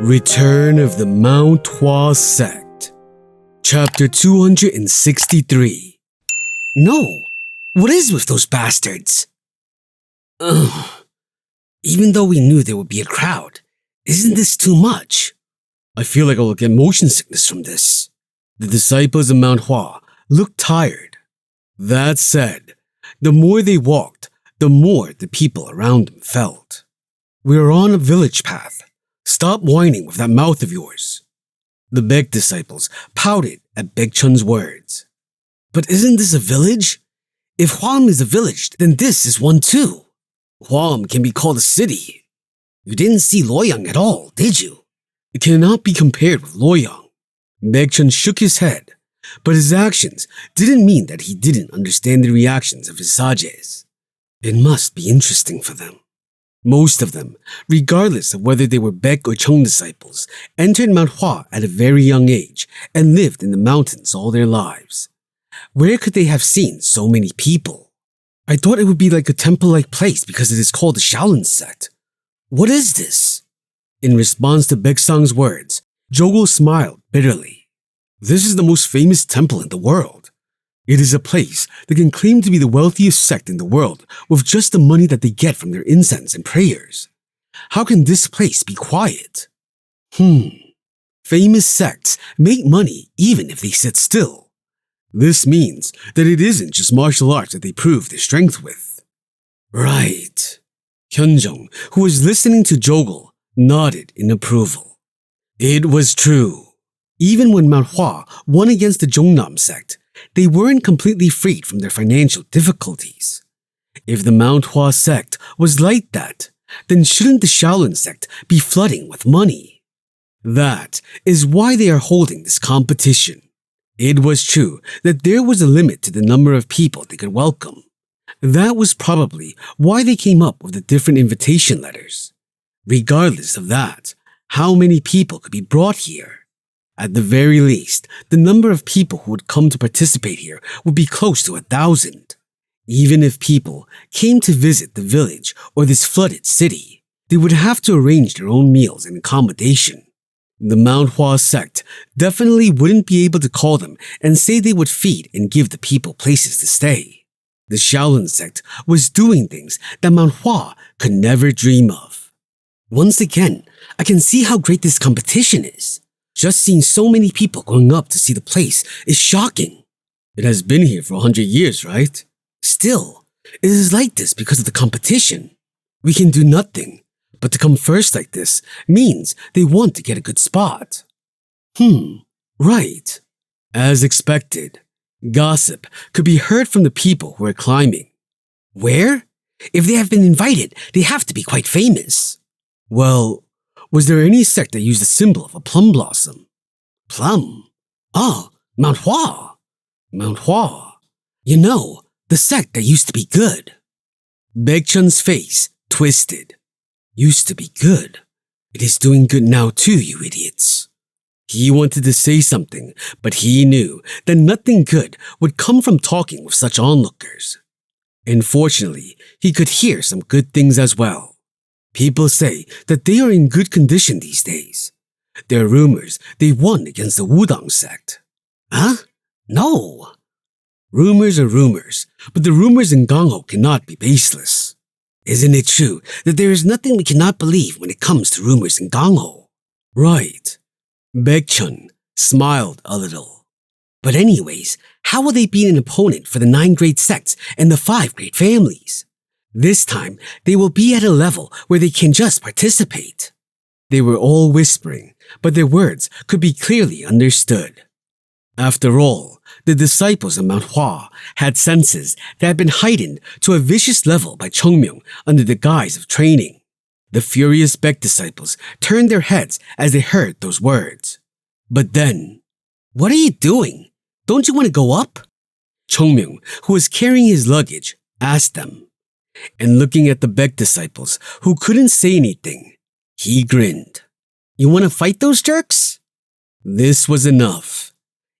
Return of the Mount Hua Sect. Chapter 263. No! What is with those bastards? Ugh. Even though we knew there would be a crowd, isn't this too much? I feel like I'll get motion sickness from this. The disciples of Mount Hua looked tired. That said, the more they walked, the more the people around them felt. We are on a village path. Stop whining with that mouth of yours. The Beg disciples pouted at Beg Chun's words. But isn't this a village? If Huam is a village, then this is one too. Huam can be called a city. You didn't see Loyang at all, did you? It cannot be compared with Loyang. Beg Chun shook his head, but his actions didn't mean that he didn't understand the reactions of his sages. It must be interesting for them. Most of them, regardless of whether they were Beg or Chung disciples, entered Mount Hua at a very young age and lived in the mountains all their lives. Where could they have seen so many people? I thought it would be like a temple-like place because it is called the Shaolin Sect. What is this? In response to Beg Sang's words, Jogul smiled bitterly. This is the most famous temple in the world. It is a place that can claim to be the wealthiest sect in the world with just the money that they get from their incense and prayers. How can this place be quiet? Famous sects make money even if they sit still. This means that it isn't just martial arts that they prove their strength with. Right. Hyunjung, who was listening to Jogul, nodded in approval. It was true. Even when Mount Hua won against the Jongnam sect, they weren't completely freed from their financial difficulties. If the Mount Hua sect was like that, then shouldn't the Shaolin sect be flooding with money? That is why they are holding this competition. It was true that there was a limit to the number of people they could welcome. That was probably why they came up with the different invitation letters. Regardless of that, how many people could be brought here? At the very least, the number of people who would come to participate here would be close to 1,000. Even if people came to visit the village or this flooded city, they would have to arrange their own meals and accommodation. The Mount Hua sect definitely wouldn't be able to call them and say they would feed and give the people places to stay. The Shaolin sect was doing things that Mount Hua could never dream of. Once again, I can see how great this competition is. Just seeing so many people going up to see the place is shocking. It has been here for 100 years, right? Still, it is like this because of the competition. We can do nothing, but to come first like this means they want to get a good spot. Right. As expected, gossip could be heard from the people who are climbing. Where? If they have been invited, they have to be quite famous. Well, was there any sect that used the symbol of a plum blossom? Plum? Ah, Mount Hua. Mount Hua. You know, the sect that used to be good. Beg Chun's face twisted. Used to be good. It is doing good now too, you idiots. He wanted to say something, but he knew that nothing good would come from talking with such onlookers. Unfortunately, he could hear some good things as well. People say that they are in good condition these days. There are rumors they won against the Wudang sect. Huh? No. Rumors are rumors, but the rumors in Gangho cannot be baseless. Isn't it true that there is nothing we cannot believe when it comes to rumors in Gangho? Right. Beg Chun smiled a little. But anyways, how will they be an opponent for the 9 great sects and the 5 great families? This time, they will be at a level where they can just participate. They were all whispering, but their words could be clearly understood. After all, the disciples of Mount Hua had senses that had been heightened to a vicious level by Chongmyung under the guise of training. The furious Beg disciples turned their heads as they heard those words. But then, what are you doing? Don't you want to go up? Chongmyung, who was carrying his luggage, asked them. And looking at the Beg disciples, who couldn't say anything, he grinned. You want to fight those jerks? This was enough.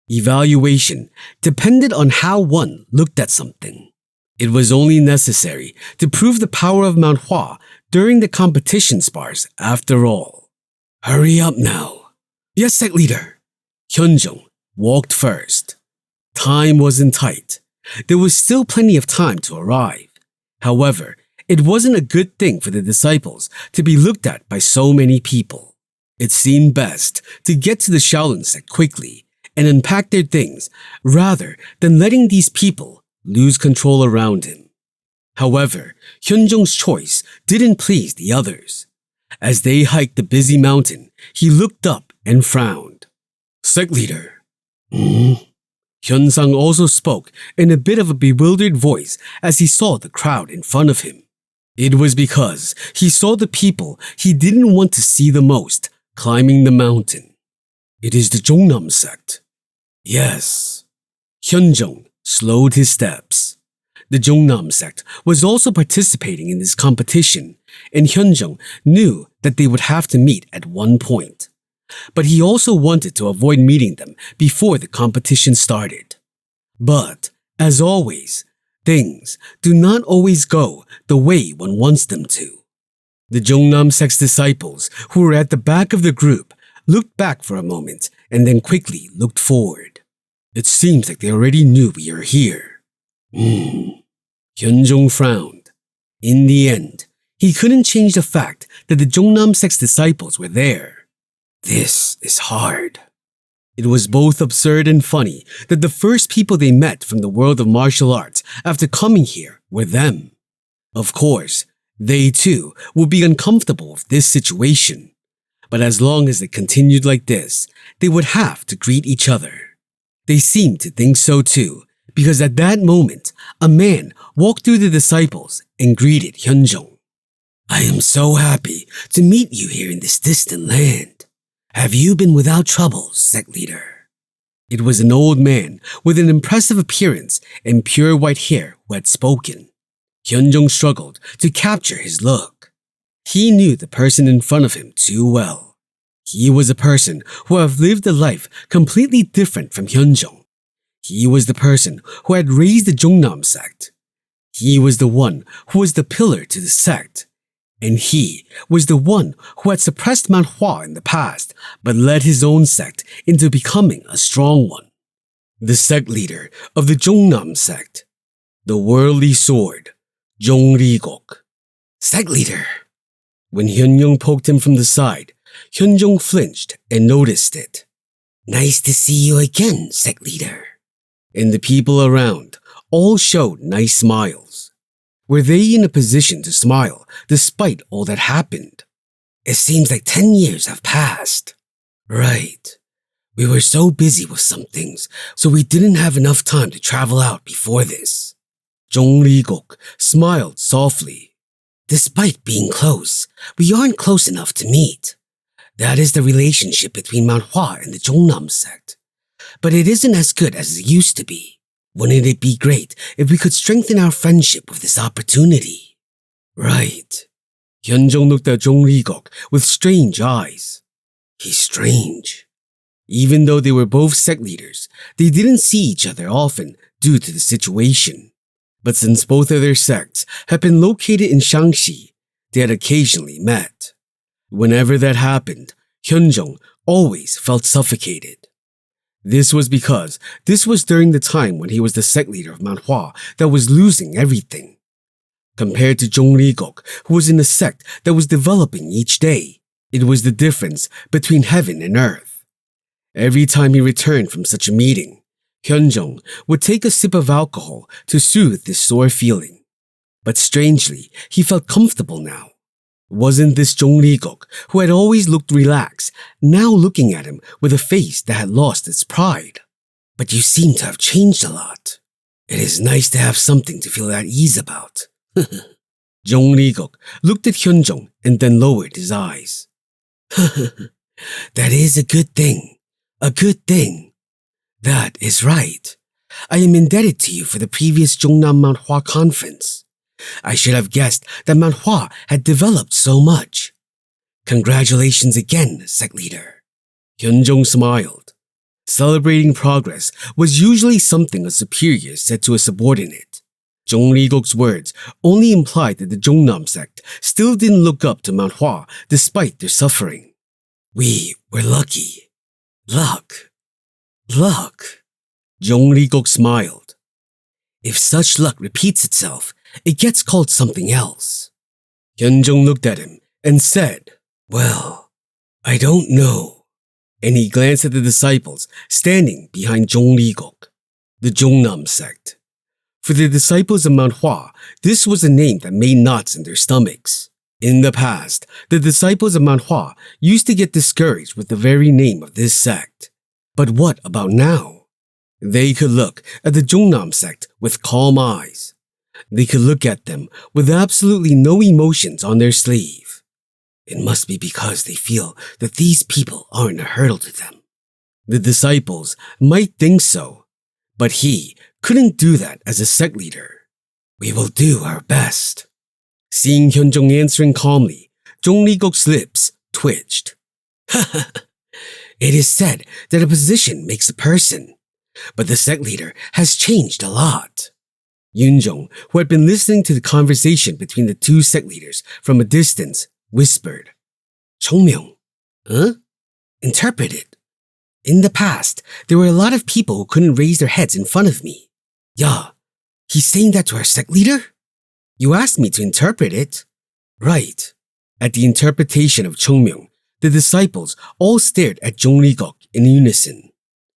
Evaluation depended on how one looked at something. It was only necessary to prove the power of Mount Hua during the competition spars after all. Hurry up now. Yes, sect leader. Hyunjung walked first. Time wasn't tight. There was still plenty of time to arrive. However, it wasn't a good thing for the disciples to be looked at by so many people. It seemed best to get to the Shaolin sect quickly and unpack their things rather than letting these people lose control around him. However, Hyunjung's choice didn't please the others. As they hiked the busy mountain, he looked up and frowned. Sect leader. Hyunsang also spoke in a bit of a bewildered voice as he saw the crowd in front of him. It was because he saw the people he didn't want to see the most climbing the mountain. It is the Jongnam sect. Yes. Hyunjung slowed his steps. The Jongnam sect was also participating in this competition, and Hyunjung knew that they would have to meet at one point. But he also wanted to avoid meeting them before the competition started. But, as always, things do not always go the way one wants them to. The Jongnam sect's disciples, who were at the back of the group, looked back for a moment and then quickly looked forward. It seems like they already knew we are here. Hyunjung frowned. In the end, he couldn't change the fact that the Jongnam sect's disciples were there. This is hard. It was both absurd and funny that the first people they met from the world of martial arts after coming here were them. Of course, they too would be uncomfortable with this situation. But as long as it continued like this, they would have to greet each other. They seemed to think so too, because at that moment, a man walked through the disciples and greeted Hyunjung. I am so happy to meet you here in this distant land. Have you been without troubles, sect leader? It was an old man with an impressive appearance and pure white hair who had spoken. Hyunjung struggled to capture his look. He knew the person in front of him too well. He was a person who had lived a life completely different from Hyunjung. He was the person who had raised the Jongnam sect. He was the one who was the pillar to the sect. And he was the one who had suppressed Mount Hua in the past, but led his own sect into becoming a strong one. The sect leader of the Jongnam sect. The worldly sword, Jongri-gok. Sect leader. When Hyunjung poked him from the side, Hyunjung flinched and noticed it. Nice to see you again, sect leader. And the people around all showed nice smiles. Were they in a position to smile despite all that happened? It seems like 10 years have passed. Right. We were so busy with some things, so we didn't have enough time to travel out before this. Jongri-gok smiled softly. Despite being close, we aren't close enough to meet. That is the relationship between Mount Hua and the Jongnam sect. But it isn't as good as it used to be. Wouldn't it be great if we could strengthen our friendship with this opportunity? Right. Hyunjung looked at Jongri-gok with strange eyes. He's strange. Even though they were both sect leaders, they didn't see each other often due to the situation. But since both of their sects had been located in Shaanxi, they had occasionally met. Whenever that happened, Hyunjung always felt suffocated. This was because this was during the time when he was the sect leader of Mount Hua that was losing everything. Compared to Jongri-gok, who was in a sect that was developing each day, it was the difference between heaven and earth. Every time he returned from such a meeting, Hyunjung would take a sip of alcohol to soothe this sore feeling. But strangely, he felt comfortable now. Wasn't this Jongri-gok, who had always looked relaxed, now looking at him with a face that had lost its pride? But you seem to have changed a lot. It is nice to have something to feel at ease about. Jongri-gok looked at Hyunjung and then lowered his eyes. That is a good thing. A good thing. That is right. I am indebted to you for the previous Jongnam Mount Hua conference. I should have guessed that Mount Hua had developed so much. Congratulations again, sect leader. Hyunjung smiled. Celebrating progress was usually something a superior said to a subordinate. Jongri-gok's words only implied that the Jongnam sect still didn't look up to Mount Hua despite their suffering. We were lucky. Luck. Luck. Jong-rigok smiled. If such luck repeats itself, it gets called something else. Hyunjong looked at him and said, Well, I don't know. And he glanced at the disciples standing behind Jong-rigok, the Jongnam sect. For the disciples of Mount Hua, this was a name that made knots in their stomachs. In the past, the disciples of Mount Hua used to get discouraged with the very name of this sect. But what about now? They could look at the Jongnam sect with calm eyes. They could look at them with absolutely no emotions on their sleeve. It must be because they feel that these people aren't a hurdle to them. The disciples might think so, but he couldn't do that as a sect leader. We will do our best. Seeing Hyunjong answering calmly, Jong-rigok's lips twitched. It is said that a position makes a person, but the sect leader has changed a lot. Yoonjong, who had been listening to the conversation between the two sect leaders from a distance, whispered, Chongmyong, huh? Interpret it. In the past, there were a lot of people who couldn't raise their heads in front of me. Yeah, he's saying that to our sect leader? You asked me to interpret it. Right. At the interpretation of Chongmyong, the disciples all stared at Jong-rigok in unison.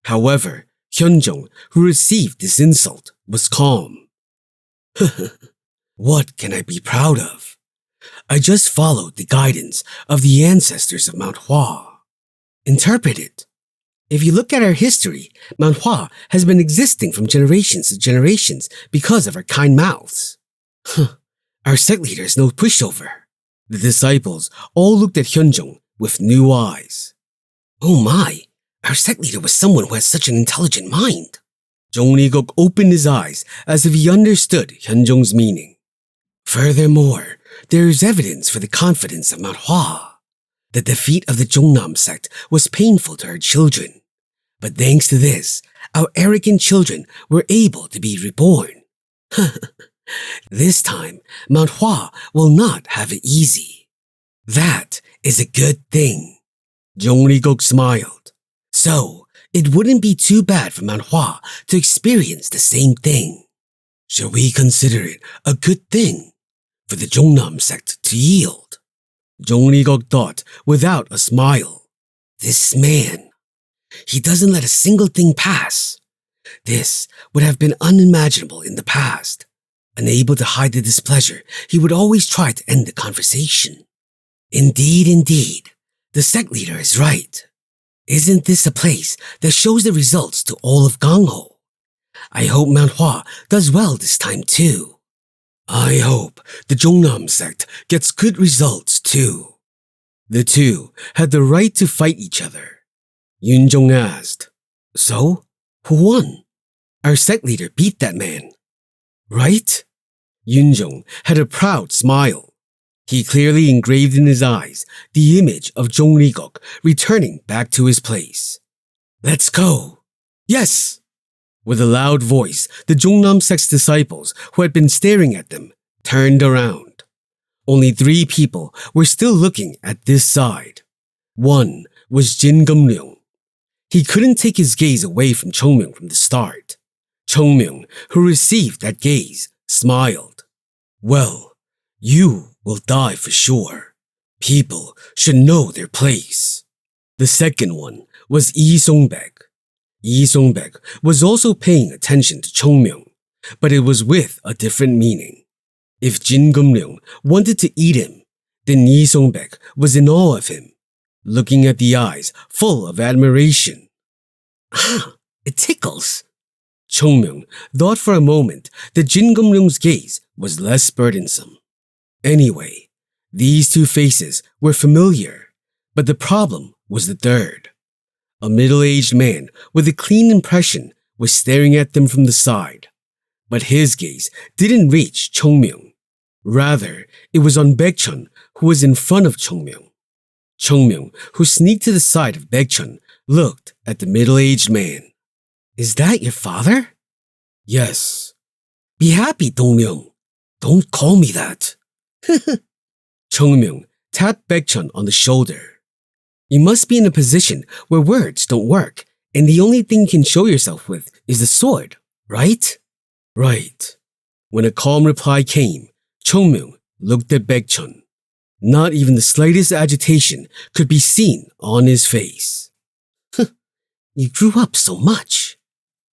However, Hyunjong, who received this insult, was calm. What can I be proud of? I just followed the guidance of the ancestors of Mount Hua. Interpret it. If you look at our history, Mount Hua has been existing from generations to generations because of our kind mouths. Our sect leader is no pushover. The disciples all looked at Hyunjong with new eyes. Oh my, our sect leader was someone who has such an intelligent mind. Jong-rigok opened his eyes as if he understood Hyunjong's meaning. Furthermore, there is evidence for the confidence of Mount Hua. The defeat of the Jongnam sect was painful to our children. But thanks to this, our arrogant children were able to be reborn. This time, Mount Hua will not have it easy. That is a good thing. Jong-rigok smiled. So, it wouldn't be too bad for Mount Hua to experience the same thing. Shall we consider it a good thing for the Jongnam sect to yield? Jong-rigok thought without a smile. This man, he doesn't let a single thing pass. This would have been unimaginable in the past. Unable to hide the displeasure, he would always try to end the conversation. Indeed, the sect leader is right. Isn't this a place that shows the results to all of Gangho? I hope Mount Hua does well this time too. I hope the Jongnam sect gets good results too. The two had the right to fight each other. Yoonjong asked, So, who won? Our sect leader beat that man. Right? Yoonjong had a proud smile. He clearly engraved in his eyes the image of Jong-rigok returning back to his place. Let's go. Yes! With a loud voice, the Jongnam sect's disciples who had been staring at them turned around. Only 3 people were still looking at this side. One was Jin Gum-ryung. He couldn't take his gaze away from Chongmyong from the start. Chongmyong, who received that gaze, smiled. Well, you will die for sure. People should know their place. The second one was Lee Song-baek. Lee Song-baek was also paying attention to Chongmyong, but it was with a different meaning. If Jin Gum-ryung wanted to eat him, then Lee Song-baek was in awe of him, looking at the eyes full of admiration. It tickles. Chongmyong thought for a moment that Jin Gum-ryung's gaze was less burdensome. Anyway, these 2 faces were familiar, but the problem was the third. A middle-aged man with a clean impression was staring at them from the side, but his gaze didn't reach Chongmyong. Rather, it was on Baekchun, who was in front of Chongmyong. Chongmyong, who sneaked to the side of Baekchun, looked at the middle-aged man. Is that your father? Yes. Be happy, Dongmyong. Don't call me that. Chongmyong tapped Baekchun on the shoulder. You must be in a position where words don't work, and the only thing you can show yourself with is the sword, right? Right. When a calm reply came, Chongmyung looked at Baekchun. Not even the slightest agitation could be seen on his face. You grew up so much.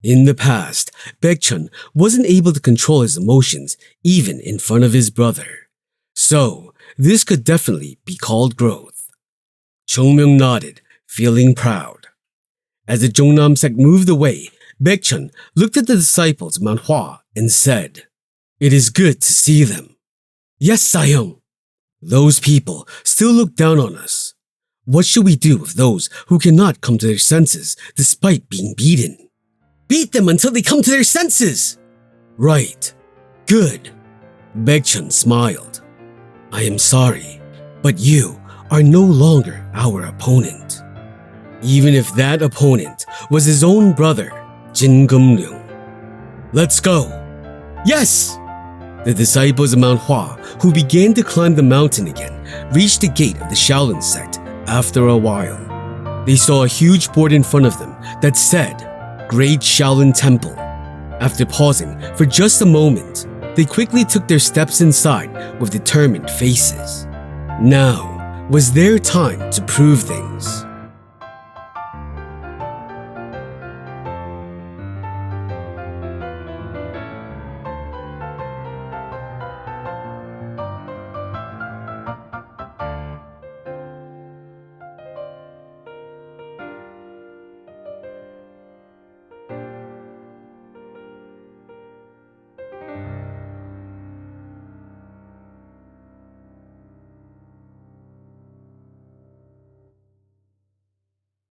In the past, Baekchun wasn't able to control his emotions even in front of his brother. So, this could definitely be called growth. Chongmyung nodded, feeling proud. As the Jongnam sect moved away, Baekchun looked at the disciples of Mount Hua and said, "It is good to see them." "Yes, Sahyung." "Those people still look down on us. What should we do with those who cannot come to their senses despite being beaten?" "Beat them until they come to their senses!" "Right. Good." Baekchun smiled. "I am sorry, but you are no longer our opponent." Even if that opponent was his own brother, Jin Gumryung. "Let's go." "Yes!" The disciples of Mount Hua, who began to climb the mountain again, reached the gate of the Shaolin sect after a while. They saw a huge board in front of them that said, "Great Shaolin Temple." After pausing for just a moment, they quickly took their steps inside with determined faces. Now was their time to prove things.